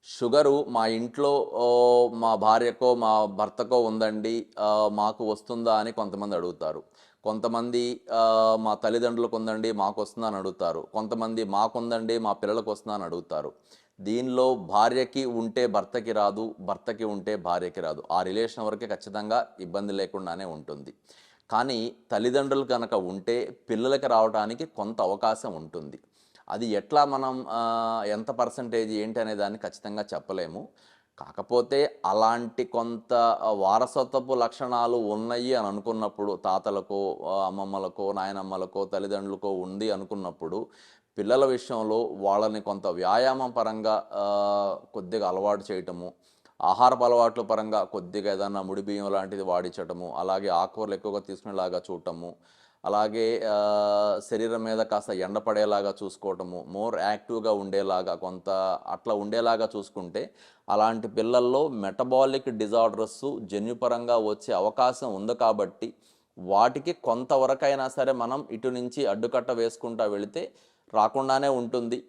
Sugar మా ఇంట్లో మా భార్యకో, మా భర్తకో ఉందండి. మాకు వస్తుందా అని కొంతమంది అడుగుతారు. కొంతమంది మా తల్లిదండ్రులకు ఉందండి, మాకొస్తుందా అని అడుగుతారు. కొంతమంది మాకుందండి, మా పిల్లలకొస్తుందా అని అడుగుతారు. దీనిలో భార్యకి ఉంటే భర్తకి రాదు, భర్తకి ఉంటే భార్యకి రాదు. ఆ రిలేషన్ వరకే ఖచ్చితంగా ఇబ్బంది లేకుండానే ఉంటుంది. కానీ తల్లిదండ్రులు గనక ఉంటే పిల్లలకి రావటానికి కొంత అవకాశం ఉంటుంది. అది ఎట్లా మనం ఎంత పర్సెంటేజ్ ఏంటి అనే దాన్ని ఖచ్చితంగా చెప్పలేము. కాకపోతే అలాంటి కొంత వారసత్వపు లక్షణాలు ఉన్నాయి అని అనుకున్నప్పుడు తాతలకో, అమ్మమ్మలకో, నాయనమ్మలకో, తల్లిదండ్రులకో ఉంది అనుకున్నప్పుడు పిల్లల విషయంలో వాళ్ళని కొంత వ్యాయామం పరంగా కొద్దిగా అలవాటు చేయటము, ఆహారపు అలవాట్ల పరంగా కొద్దిగా ఏదన్నా ముడి బియ్యం లాంటిది వాడించటము, అలాగే ఆకుకూరలు ఎక్కువగా తీసుకునేలాగా చూడటము, అలాగే శరీరం మీద కాస్త ఎండ పడేలాగా చూసుకోవటము, మోర్ యాక్టివ్‌గా ఉండేలాగా కొంత అట్లా ఉండేలాగా చూసుకుంటే, అలాంటి పిల్లల్లో మెటబాలిక్ డిజార్డర్స్ జన్యుపరంగా వచ్చే అవకాశం ఉంది కాబట్టి, వాటికి కొంతవరకైనా సరే మనం ఇటు నుంచి అడ్డుకట్ట వేసుకుంటా వెళితే రాకుండానే ఉంటుంది.